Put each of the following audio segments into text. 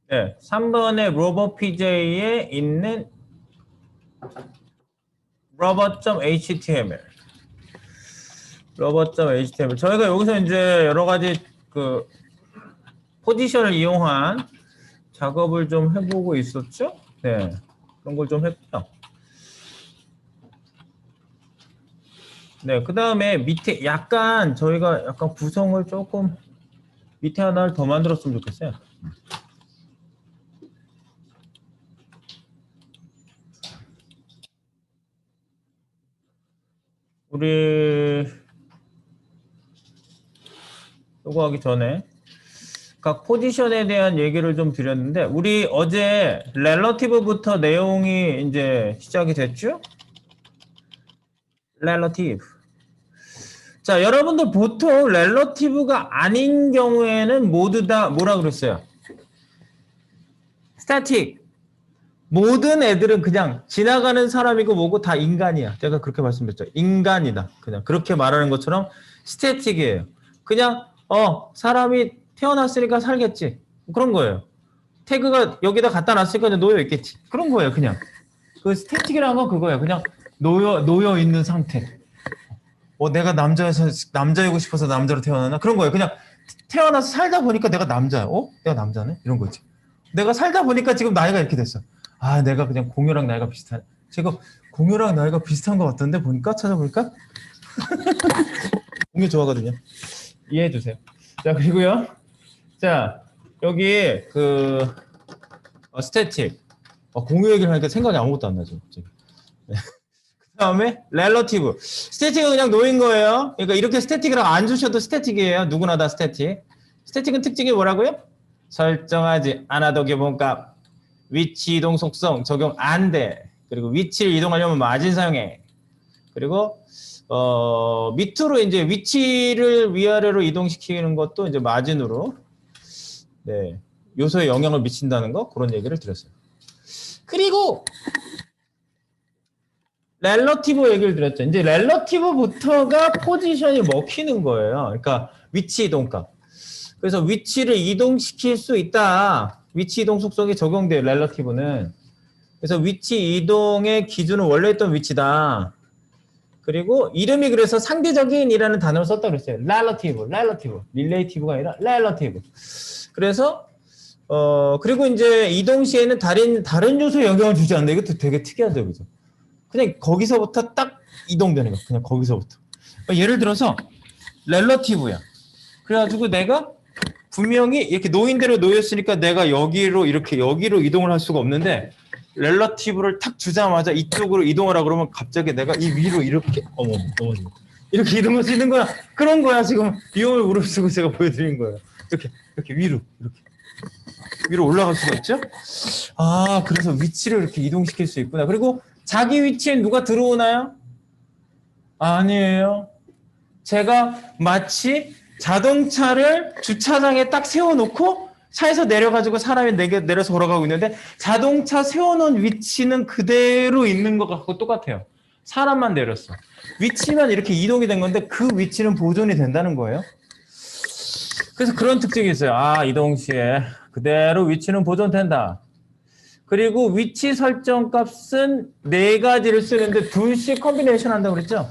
네, 3번의 로버 PJ에 있는 로버.html. 로버.html. 저희가 여기서 이제 여러 가지 그 포지션을 이용한 작업을 좀 해보고 있었죠? 네. 그런 걸 좀 했고요. 네. 그 다음에 밑에 저희가 약간 구성을 조금 밑에 하나를 더 만들었으면 좋겠어요. 우리 요거 하기 전에 각 포지션에 대한 얘기를 좀 드렸는데 우리 어제 렐러티브부터 내용이 이제 시작이 됐죠? 렐러티브. 자, 여러분들 보통 렐러티브가 아닌 경우에는 모두 다 뭐라 그랬어요? 스태틱. 모든 애들은 그냥 지나가는 사람이고 뭐고 다 인간이야. 제가 그렇게 말씀드렸죠. 인간이다. 그냥 그렇게 말하는 것처럼 스태틱이에요. 그냥 사람이 태어났으니까 살겠지. 그런 거예요. 태그가 여기다 갖다 놨으니까 놓여 있겠지. 그런 거예요. 그냥 그 스태틱이라는 건 그거예요. 그냥 놓여 있는 상태. 내가 남자이고 싶어서 남자로 태어나나? 그런 거예요. 그냥 태어나서 살다 보니까 내가 남자야. 내가 남자네? 이런 거지. 내가 살다 보니까 지금 나이가 이렇게 됐어. 아, 내가 그냥 공유랑 나이가 비슷하네. 제가 공유랑 나이가 비슷한 것 같던데 찾아보니까 공유 좋아하거든요. 이해해 주세요. 자, 그리고요. 자, 여기 스태틱. 공유 얘기를 하니까 생각이 아무것도 안 나죠. 네. 그 다음에 렐러티브. 스태틱은 그냥 놓인 거예요. 그러니까 이렇게 스태틱이라고 안 주셔도 스태틱이에요. 누구나 다 스태틱. 스태틱은 특징이 뭐라고요? 설정하지 않아도 기본값. 위치 이동 속성 적용 안 돼. 그리고 위치를 이동하려면 마진 사용해. 그리고 밑으로 이제 위치를 위아래로 이동시키는 것도 이제 마진으로 네, 요소에 영향을 미친다는 거 그런 얘기를 드렸어요. 그리고 렐러티브 얘기를 드렸죠. 이제 렐러티브부터가 포지션이 먹히는 거예요. 그러니까 위치 이동값. 그래서 위치를 이동시킬 수 있다. 위치 이동 속성이 적용돼요. 렐러티브는. 그래서 위치 이동의 기준은 원래 있던 위치다. 그리고 이름이 그래서 상대적인이라는 단어를 썼다고 그랬어요. relative. relative가 아니라 relative. 그래서 그리고 이제 이동 시에는 다른 요소에 영향을 주지 않는다. 이것도 되게 특이하죠, 그죠? 그냥 거기서부터 딱 이동되는 거. 그냥 거기서부터. 예를 들어서 relative야. 그래가지고 내가 분명히 이렇게 놓인 대로 놓였으니까 내가 여기로 이동을 할 수가 없는데 렐러티브를 탁 주자마자 이쪽으로 이동하라 그러면 갑자기 내가 이 위로 이렇게 넘어지고 이렇게 이동할 수 있는 거야. 그런 거야. 지금 비용을 무릅쓰고 제가 보여드린 거예요. 이렇게 위로 올라갈 수가 있죠. 그래서 위치를 이렇게 이동시킬 수 있구나. 그리고 자기 위치에 누가 들어오나요? 아니에요. 제가 마치 자동차를 주차장에 딱 세워놓고 차에서 내려가지고 사람이 내려서 걸어가고 있는데 자동차 세워놓은 위치는 그대로 있는 것 같고 똑같아요. 사람만 내렸어. 위치만 이렇게 이동이 된 건데 그 위치는 보존이 된다는 거예요. 그래서 그런 특징이 있어요. 이동 시에 그대로 위치는 보존된다. 그리고 위치 설정 값은 4가지를 쓰는데 둘씩 컨비네이션 한다고 그랬죠?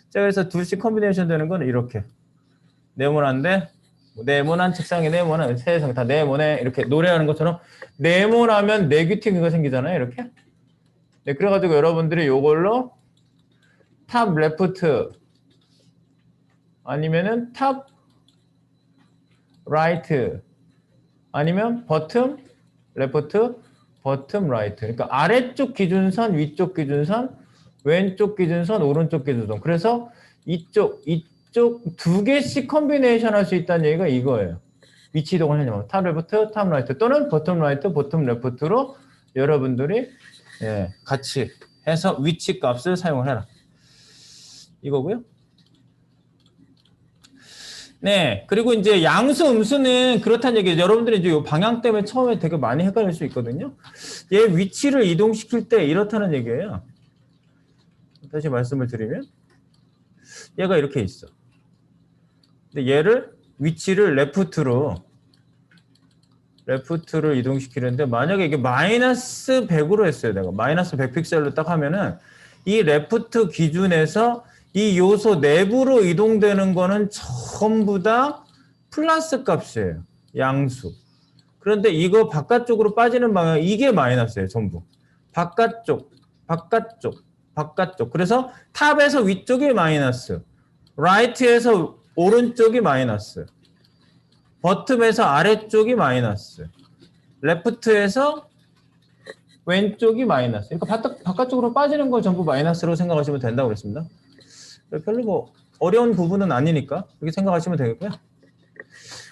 자, 그래서 둘씩 컨비네이션 되는 건 이렇게. 네모난데 네모난 책상에 네모난 세상 다 네모네 이렇게 노래하는 것처럼 네모나면 네귀티브가 생기잖아요. 이렇게. 네, 그래가지고 여러분들이 요걸로 탑 레프트 아니면은 탑 라이트 아니면 버튼 레프트 버튼 라이트. 그러니까 아래쪽 기준선 위쪽 기준선 왼쪽 기준선 오른쪽 기준선. 그래서 이쪽 2개씩 컨비네이션 할 수 있다는 얘기가 이거예요. 위치 이동을 하려면 탑 레프트, 탑 라이트 또는 버튼 라이트, 버튼 레프트로 여러분들이 같이 해서 위치 값을 사용을 해라. 이거고요. 네, 그리고 이제 양수, 음수는 그렇다는 얘기죠. 여러분들이 이제 이 방향 때문에 처음에 되게 많이 헷갈릴 수 있거든요. 얘 위치를 이동시킬 때 이렇다는 얘기예요. 다시 말씀을 드리면 얘가 이렇게 있어. 근데 얘를 위치를 레프트로 레프트를 이동시키는데 만약에 이게 마이너스 100으로 했어요. 내가 마이너스 100 픽셀로 딱 하면은 이 레프트 기준에서 이 요소 내부로 이동되는 거는 전부 다 플러스 값이에요. 양수. 그런데 이거 바깥쪽으로 빠지는 방향 이게 마이너스예요. 전부. 바깥쪽, 바깥쪽, 바깥쪽. 그래서 탑에서 위쪽이 마이너스, 라이트에서 오른쪽이 마이너스, 버텀에서 아래쪽이 마이너스, 레프트에서 왼쪽이 마이너스. 그러니까 바깥쪽으로 빠지는 걸 전부 마이너스로 생각하시면 된다고 그랬습니다. 별로 뭐 어려운 부분은 아니니까 그렇게 생각하시면 되겠고요.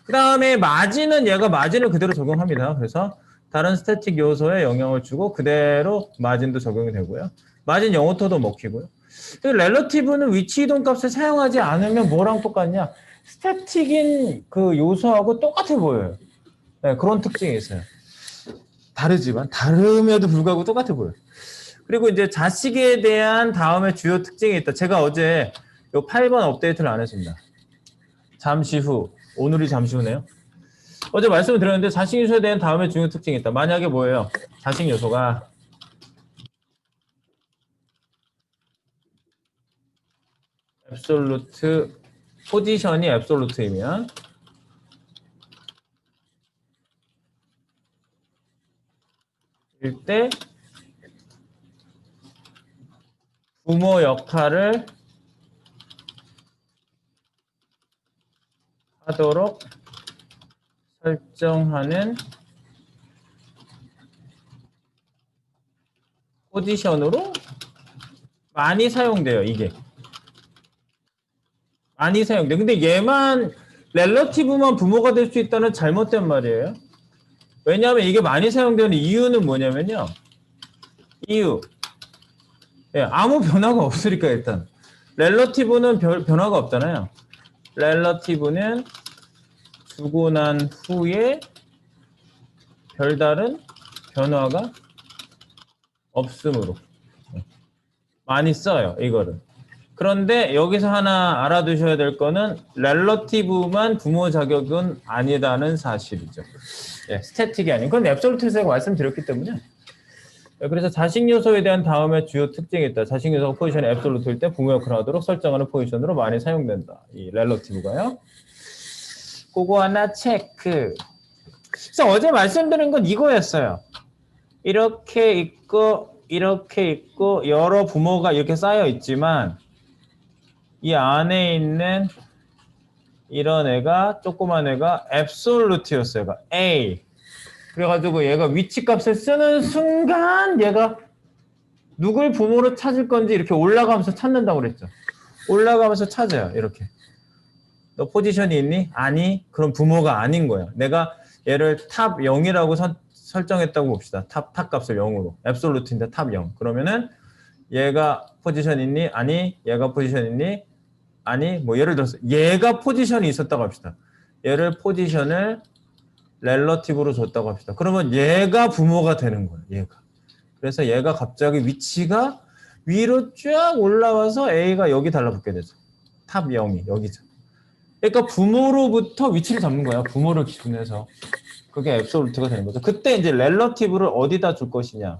그 다음에 마진은 얘가 마진을 그대로 적용합니다. 그래서 다른 스태틱 요소에 영향을 주고 그대로 마진도 적용이 되고요. 마진 영어토도 먹히고요. 렐러티브는 위치 이동 값을 사용하지 않으면 뭐랑 똑같냐? 스태틱인 그 요소하고 똑같아 보여요. 네, 그런 특징이 있어요. 다르지만 다름에도 불구하고 똑같아 보여요. 그리고 이제 자식에 대한 다음에 주요 특징이 있다. 제가 어제 요 8번 업데이트를 안 했습니다. 잠시 후, 오늘이 잠시 후네요. 어제 말씀을 드렸는데 자식 요소에 대한 다음에 중요 특징이 있다. 만약에 뭐예요? 자식 요소가 앱솔루트, 포지션이 앱솔루트이면 때 부모 역할을 하도록 설정하는 포지션으로 많이 사용돼요. 이게 많이 사용돼. 근데 얘만 렐러티브만 부모가 될 수 있다는 잘못된 말이에요. 왜냐하면 이게 많이 사용되는 이유는 뭐냐면요. 이유. 예, 아무 변화가 없으니까 일단. 렐러티브는 변화가 없잖아요. 렐러티브는 주고 난 후에 별다른 변화가 없으므로 많이 써요, 이거를. 그런데 여기서 하나 알아두셔야 될 거는 렐러티브만 부모 자격은 아니다는 사실이죠. 예, 스태틱이 아닌 그건 앱솔루트에서 말씀드렸기 때문에. 그래서 자식 요소에 대한 다음에 주요 특징이 있다. 자식 요소가 포지션이 앱솔루트일 때 부모 역할을 하도록 설정하는 포지션으로 많이 사용된다. 이 렐러티브가요. 그거 하나 체크. 그래서 어제 말씀드린 건 이거였어요. 이렇게 있고 이렇게 있고 여러 부모가 이렇게 쌓여 있지만 이 안에 있는 이런 애가 조그만 애가 앱솔루트였어요. 얘가 A. 그래가지고 얘가 위치 값을 쓰는 순간 얘가 누굴 부모로 찾을 건지 이렇게 올라가면서 찾는다고 그랬죠. 올라가면서 찾아요. 이렇게. 너 포지션이 있니? 아니. 그럼 부모가 아닌 거야. 내가 얘를 탑 0이라고 설정했다고 봅시다. 탑 값을 0으로. 앱솔루트인데 탑 0. 그러면은 얘가 포지션 있니? 아니. 얘가 포지션 있니? 아니. 뭐 예를 들어서 얘가 포지션이 있었다고 합시다. 얘를 포지션을 렐러티브로 줬다고 합시다. 그러면 얘가 부모가 되는 거예요. 얘가. 그래서 얘가 갑자기 위치가 위로 쫙 올라와서 A가 여기 달라붙게 되죠. 탑 0이 여기죠. 그러니까 부모로부터 위치를 잡는 거야. 부모를 기준해서. 그게 앱솔루트가 되는 거죠. 그때 이제 렐러티브를 어디다 줄 것이냐.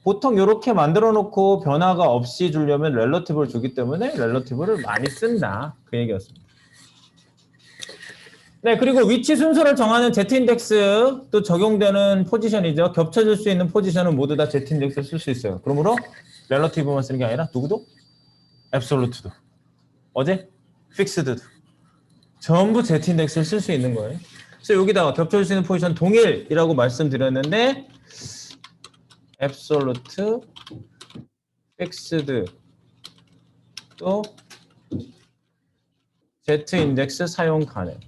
보통 이렇게 만들어 놓고 변화가 없이 주려면 렐러티브를 주기 때문에 렐러티브를 많이 쓴다. 그 얘기였습니다. 네, 그리고 위치 순서를 정하는 Z인덱스도 적용되는 포지션이죠. 겹쳐질 수 있는 포지션은 모두 다 Z인덱스를 쓸 수 있어요. 그러므로 렐러티브만 쓰는 게 아니라 누구도? 앱솔루트도. 어제? 픽스드도. 전부 Z인덱스를 쓸 수 있는 거예요. 그래서 여기다가 겹쳐질 수 있는 포지션 동일이라고 말씀드렸는데 앱솔루트, 픽스드 또 Z인덱스 사용 가능.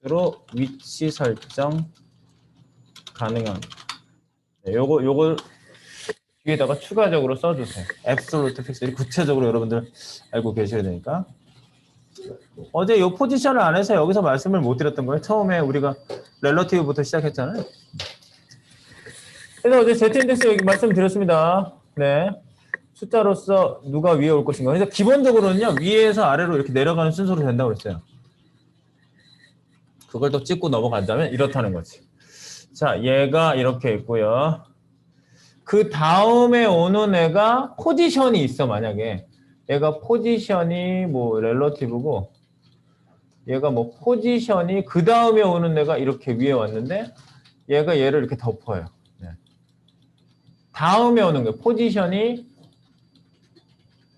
로 위치 설정 가능합니다. 네, 요걸 뒤에다가 추가적으로 써주세요. 앱솔루트 픽스. 구체적으로 여러분들 알고 계셔야 되니까. 어제 요 포지션을 안 해서 여기서 말씀을 못 드렸던 거예요. 처음에 우리가 렐러티브부터 시작했잖아요. 그래서 어제 Z인덱스 여기 말씀드렸습니다. 네. 숫자로서 누가 위에 올 것인가. 그래서 기본적으로는요, 위에서 아래로 이렇게 내려가는 순서로 된다고 그랬어요. 그걸 또 찍고 넘어간다면 이렇다는 거지. 자, 얘가 이렇게 있고요. 그 다음에 오는 애가 포지션이 있어, 만약에. 얘가 포지션이 뭐 렐러티브고, 얘가 뭐 포지션이 그 다음에 오는 애가 이렇게 위에 왔는데, 얘가 얘를 이렇게 덮어요. 네. 다음에 오는 거 포지션이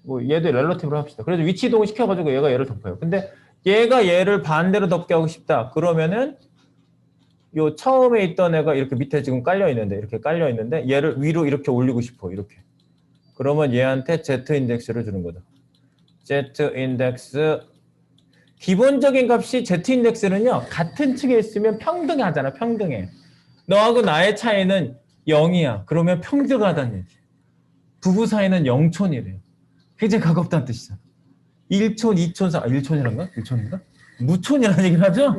뭐 얘도 렐러티브로 합시다. 그래서 위치 이동을 시켜가지고 얘가 얘를 덮어요. 근데 얘가 얘를 반대로 덮게 하고 싶다. 그러면은 요 처음에 있던 애가 이렇게 밑에 지금 깔려 있는데 이렇게 깔려 있는데 얘를 위로 이렇게 올리고 싶어. 이렇게. 그러면 얘한테 Z 인덱스를 주는 거다. Z 인덱스 기본적인 값이 Z 인덱스는요. 같은 측에 있으면 평등하잖아. 평등해. 너하고 나의 차이는 0이야. 그러면 평등하다는 얘기. 부부 사이는 0촌이래요. 굉장히 가깝다는 뜻이잖아. 1촌, 2촌, 4, 1촌이란가? 1촌인가? 무촌이라는 얘기를 하죠?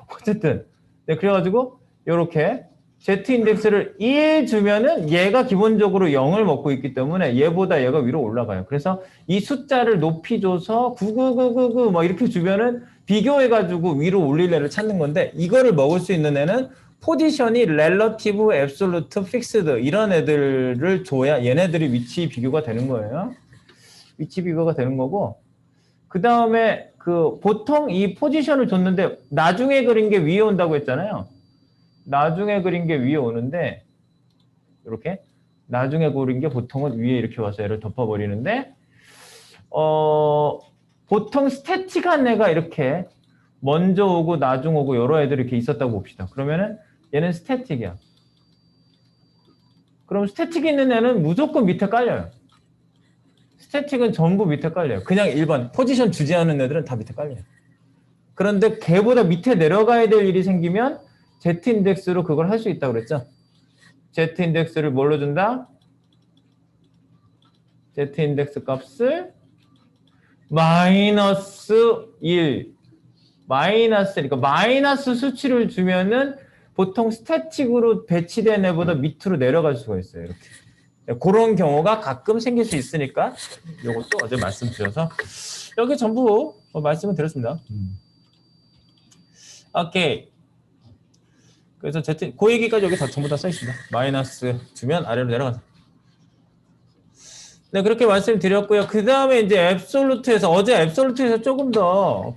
어쨌든. 네, 그래가지고, 요렇게 Z 인덱스를 1 주면은 얘가 기본적으로 0을 먹고 있기 때문에 얘보다 얘가 위로 올라가요. 그래서 이 숫자를 높이 줘서 9999 뭐 이렇게 주면은 비교해가지고 위로 올릴 애를 찾는 건데 이거를 먹을 수 있는 애는 포지션이 렐러티브, 앱솔루트, 픽스드 이런 애들을 줘야 얘네들이 위치 비교가 되는 거예요. 위치 비교가 되는 거고 그 다음에 그 보통 이 포지션을 줬는데 나중에 그린 게 위에 온다고 했잖아요. 나중에 그린 게 위에 오는데 이렇게 나중에 그린 게 보통은 위에 이렇게 와서 얘를 덮어버리는데 보통 스태틱한 애가 이렇게 먼저 오고 나중 오고 여러 애들이 이렇게 있었다고 봅시다. 그러면은 얘는 스태틱이야. 그럼 스태틱이 있는 애는 무조건 밑에 깔려요. 스태틱은 전부 밑에 깔려요. 그냥 일반 포지션 주지 않은 애들은 다 밑에 깔려요. 그런데 걔보다 밑에 내려가야 될 일이 생기면 Z 인덱스로 그걸 할 수 있다고 그랬죠. Z 인덱스를 뭘로 준다? Z 인덱스 값을 마이너스 1 그러니까 마이너스 수치를 주면은 보통 스태틱으로 배치된 애보다 밑으로 내려갈 수가 있어요. 이렇게. 그런 경우가 가끔 생길 수 있으니까 이것도 어제 말씀드려서 여기 전부 말씀을 드렸습니다. 오케이. 그래서 그 얘기까지 여기 다 전부 다 써 있습니다. 마이너스 주면 아래로 내려가서. 네, 그렇게 말씀드렸고요. 그 다음에 이제 앱솔루트에서 어제 앱솔루트에서 조금 더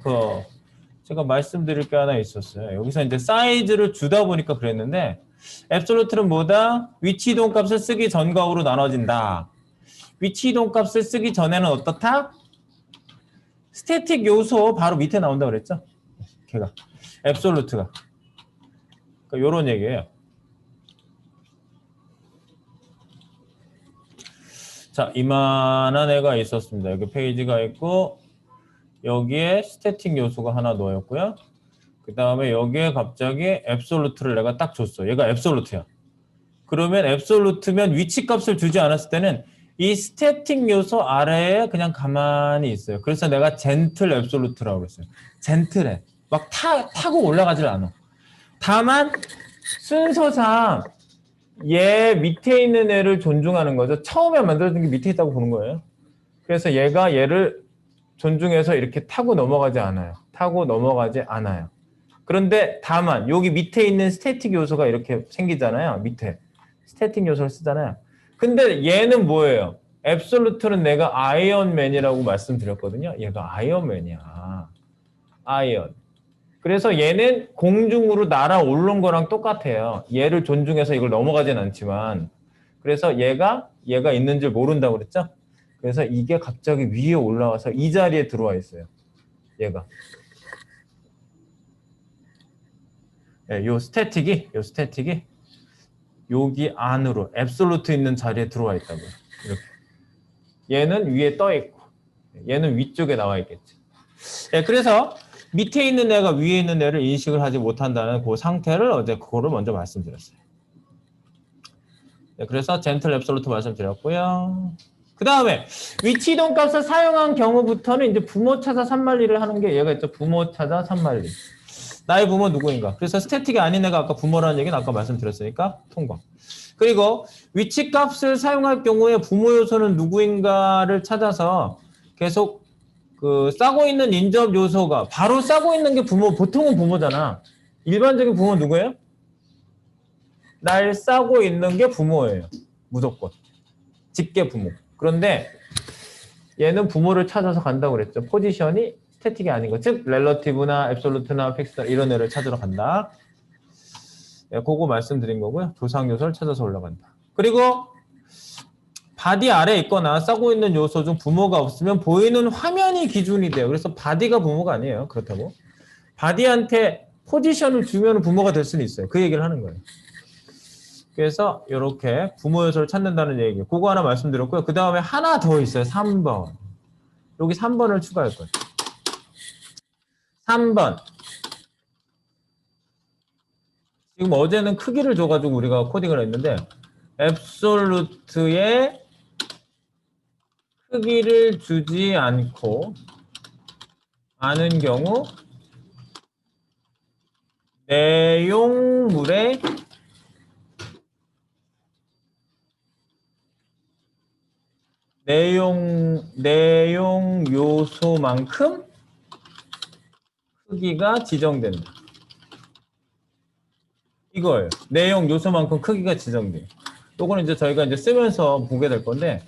제가 말씀드릴 게 하나 있었어요. 여기서 이제 사이즈를 주다 보니까 그랬는데 앱솔루트는 뭐다? 위치 이동 값을 쓰기 전과후로 나눠진다. 위치 이동 값을 쓰기 전에는 어떻다? 스태틱 요소 바로 밑에 나온다 그랬죠? 걔가 앱솔루트가. 그러니까 요런 얘기예요. 자, 이만한 애가 있었습니다. 여기 페이지가 있고 여기에 스태틱 요소가 하나 넣었고요. 그 다음에 여기에 갑자기 앱솔루트를 내가 딱 줬어. 얘가 앱솔루트야. 그러면 앱솔루트면 위치 값을 주지 않았을 때는 이 스태틱 요소 아래에 그냥 가만히 있어요. 그래서 내가 젠틀 앱솔루트라고 했어요. 젠틀해. 막 타고 올라가질 않아. 다만 순서상 얘 밑에 있는 애를 존중하는 거죠. 처음에 만들어진 게 밑에 있다고 보는 거예요. 그래서 얘가 얘를 존중해서 이렇게 타고 넘어가지 않아요. 타고 넘어가지 않아요. 그런데 다만 여기 밑에 있는 스태틱 요소가 이렇게 생기잖아요. 밑에 스태틱 요소를 쓰잖아요. 근데 얘는 뭐예요? 앱솔루트는 내가 아이언맨이라고 말씀드렸거든요. 얘가 아이언맨이야. 아이언. 그래서 얘는 공중으로 날아오른 거랑 똑같아요. 얘를 존중해서 이걸 넘어가진 않지만 그래서 얘가 있는 줄 모른다고 그랬죠? 그래서 이게 갑자기 위에 올라와서 이 자리에 들어와 있어요. 얘가. 네, 요 스태틱이 여기 안으로 앱솔루트 있는 자리에 들어와 있다고요. 이렇게. 얘는 위에 떠 있고 얘는 위쪽에 나와 있겠지. 네, 그래서 밑에 있는 애가 위에 있는 애를 인식을 하지 못한다는 그 상태를 어제 그거를 먼저 말씀드렸어요. 네, 그래서 젠틀 앱솔루트 말씀드렸고요. 그 다음에 위치 이동 값을 사용한 경우부터는 이제 부모 찾아 산만리를 하는 게 얘가 있죠. 부모 찾아 산만리. 나의 부모 누구인가. 그래서 스태틱이 아닌 애가 아까 부모라는 얘기는 아까 말씀드렸으니까 통과. 그리고 위치 값을 사용할 경우에 부모 요소는 누구인가를 찾아서 계속 그 싸고 있는 인접 요소가 바로 싸고 있는 게 부모, 보통은 부모잖아. 일반적인 부모는 누구예요? 날 싸고 있는 게 부모예요. 무조건. 직계 부모. 그런데 얘는 부모를 찾아서 간다고 그랬죠. 포지션이 스태틱이 아닌 거. 즉 렐러티브나 앱솔루트나 픽스나 이런 애를 찾으러 간다. 네, 그거 말씀드린 거고요. 조상 요소를 찾아서 올라간다. 그리고 바디 아래에 있거나 싸고 있는 요소 중 부모가 없으면 보이는 화면이 기준이 돼요. 그래서 바디가 부모가 아니에요. 그렇다고. 바디한테 포지션을 주면 부모가 될 수는 있어요. 그 얘기를 하는 거예요. 그래서 이렇게 부모 요소를 찾는다는 얘기. 그거 하나 말씀드렸고요. 그 다음에 하나 더 있어요. 3번. 여기 3번을 추가할 거예요. 3번. 지금 어제는 크기를 줘가지고 우리가 코딩을 했는데 앱솔루트의 크기를 주지 않고 아는 경우 내용물의 내용 요소만큼 크기가 지정된다. 이거예요. 내용 요소만큼 크기가 지정돼요. 요거는 이제 저희가 이제 쓰면서 보게 될 건데,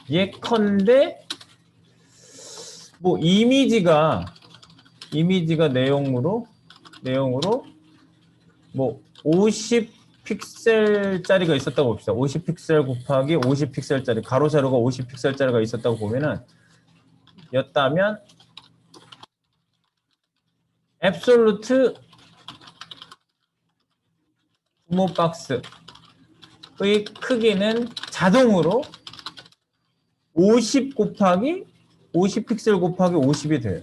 예컨대 뭐 이미지가 내용으로 뭐 50픽셀짜리가 있었다고 봅시다. 50픽셀 곱하기 50픽셀짜리 가로 세로가 50픽셀짜리가 있었다고 보면은 였다면 앱솔루트 부모 박스의 크기는 자동으로 50 곱하기 50픽셀 곱하기 50이 돼요.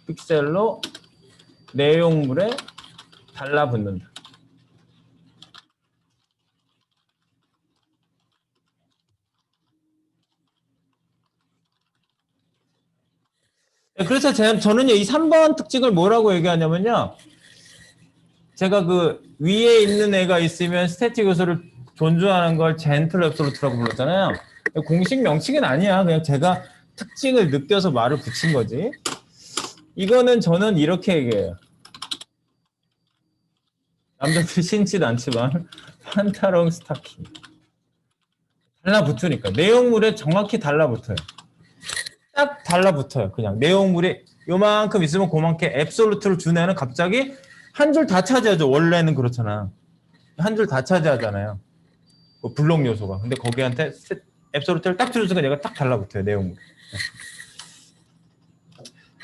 픽셀로 내용물에 달라붙는다. 그래서 저는 이 3번 특징을 뭐라고 얘기하냐면요. 제가 그 위에 있는 애가 있으면 스태틱 요소를 존중하는 걸 젠틀 앱솔루트라고 불렀잖아요. 공식 명칭은 아니야. 그냥 제가 특징을 느껴서 말을 붙인 거지. 이거는 저는 이렇게 얘기해요. 남자들 신지도 않지만 판타롱 스타킹. 달라붙으니까. 내용물에 정확히 달라붙어요. 딱 달라붙어요. 그냥 내용물이 요만큼 있으면 그만큼 앱솔루트를 준 애는 갑자기 한 줄 다 차지하죠. 원래는 그렇잖아. 한 줄 다 차지하잖아요. 그 블록 요소가. 근데 거기한테 앱솔루트를 딱 주는 순간 얘가 딱 달라붙어요. 내용물.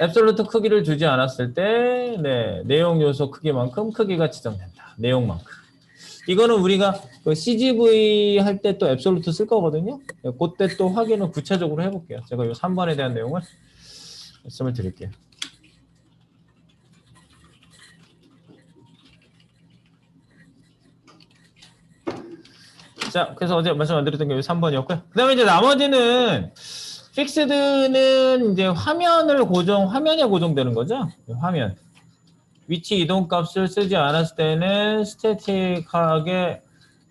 앱솔루트 크기를 주지 않았을 때 내용 요소 크기만큼 크기가 지정된다. 내용만큼. 이거는 우리가 그 CGV 할 때 또 앱솔루트 쓸 거거든요. 그때 또 확인을 구체적으로 해볼게요. 제가 이 3번에 대한 내용을 말씀을 드릴게요. 자, 그래서 어제 말씀 안 드렸던 게 3번이었고요. 그 다음에 이제 나머지는 픽스드는 이제 화면에 고정되는 거죠. 화면. 위치 이동 값을 쓰지 않았을 때는 스태틱하게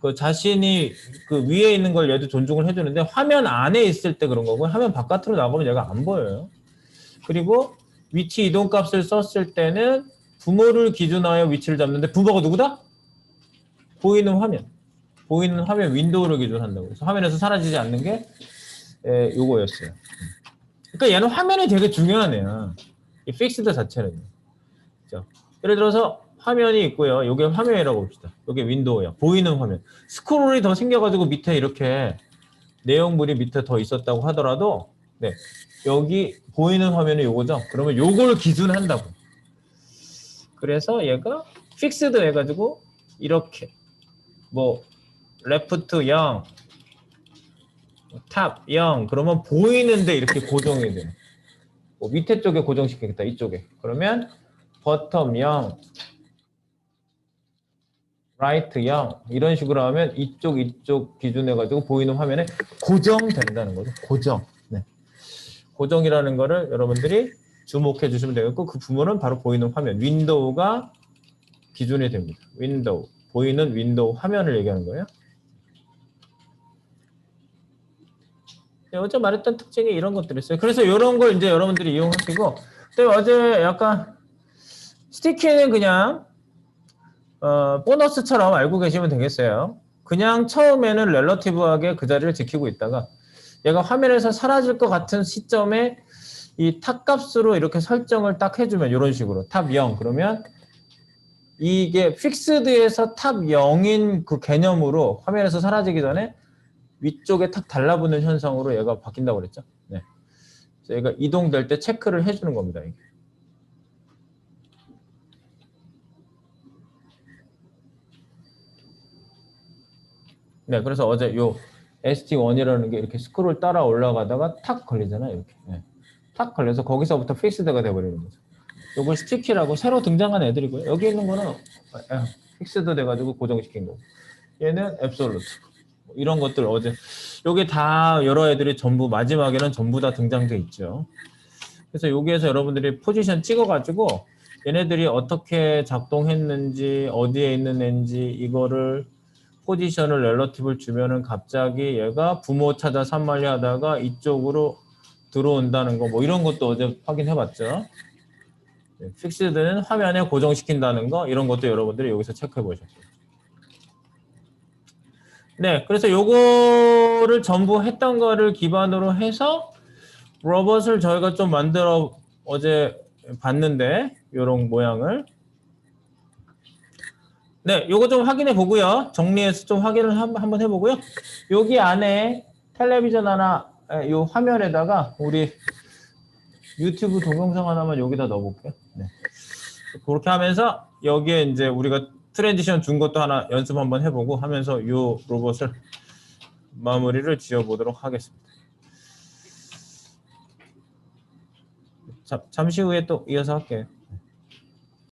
그 자신이 그 위에 있는 걸 얘도 존중을 해주는데 화면 안에 있을 때 그런 거고 화면 바깥으로 나가면 얘가 안 보여요. 그리고 위치 이동 값을 썼을 때는 부모를 기준하여 위치를 잡는데 부모가 누구다? 보이는 화면 윈도우를 기준한다고. 그래서 화면에서 사라지지 않는 게 요거였어요. 그러니까 얘는 화면이 되게 중요한 애야. 이 픽스드 자체는. 그렇죠? 예를 들어서 화면이 있고요. 요게 화면이라고 봅시다. 요게 윈도우야. 보이는 화면. 스크롤이 더 생겨가지고 밑에 이렇게 내용물이 밑에 더 있었다고 하더라도 여기 보이는 화면이 요거죠. 그러면 요걸 기준한다고. 그래서 얘가 픽스드 해가지고 이렇게 뭐 레프트 0, 탑 0 그러면 보이는데 이렇게 고정이 돼요. 뭐 밑에 쪽에 고정시키겠다. 이쪽에. 그러면 버텀 0, 라이트 0 이런 식으로 하면 이쪽 기준해가지고 보이는 화면에 고정된다는 거죠. 고정. 고정이라는 거를 여러분들이 주목해 주시면 되겠고 그 부분은 바로 보이는 화면. 윈도우가 기준이 됩니다. 윈도우. 보이는 윈도우 화면을 얘기하는 거예요. 어제 말했던 특징이 이런 것들이 있어요. 그래서 이런 걸 이제 여러분들이 이용하시고, 근데 어제 약간 스티키는 그냥 보너스처럼 알고 계시면 되겠어요. 그냥 처음에는 렐러티브하게 그 자리를 지키고 있다가 얘가 화면에서 사라질 것 같은 시점에 이 탑 값으로 이렇게 설정을 딱 해주면 이런 식으로 탑 0 그러면 이게 픽스드에서 탑 0인 그 개념으로 화면에서 사라지기 전에 위쪽에 탁 달라붙는 현상으로 얘가 바뀐다고 그랬죠. 네. 그래서 얘가 이동될 때 체크를 해주는 겁니다. 이게. 네, 그래서 어제 요 ST1이라는 게 이렇게 스크롤 따라 올라가다가 탁 걸리잖아요. 이렇게. 네. 탁 걸려서 거기서부터 픽스드가 돼버리는 거죠. 요걸 스티키라고 새로 등장한 애들이고요. 여기 있는 거는 픽스드 돼가지고 고정시킨 거고. 얘는 앱솔루트. 이런 것들 어제 요게 다 여러 애들이 전부 마지막에는 전부 다 등장돼 있죠. 그래서 여기에서 여러분들이 포지션 찍어가지고 얘네들이 어떻게 작동했는지 어디에 있는 애인지 이거를 포지션을 렐러티브를 주면은 갑자기 얘가 부모 찾아 산말리 하다가 이쪽으로 들어온다는 거 뭐 이런 것도 어제 확인해봤죠. 픽스드는 화면에 고정시킨다는 거 이런 것도 여러분들이 여기서 체크해 보셨어요. 네, 그래서 요거를 전부 했던 거를 기반으로 해서 로봇을 저희가 좀 만들어 어제 봤는데 요런 모양을 네, 요거 좀 확인해 보고요. 정리해서 좀 확인을 한번 해보고요. 여기 안에 텔레비전 하나 요 화면에다가 우리 유튜브 동영상 하나만 여기다 넣어볼게요. 네. 그렇게 하면서 여기에 이제 우리가 트랜지션 준 것도 하나 연습 한번 해보고 하면서 이 로봇을 마무리를 지어보도록 하겠습니다. 잠시 후에 또 이어서 할게요.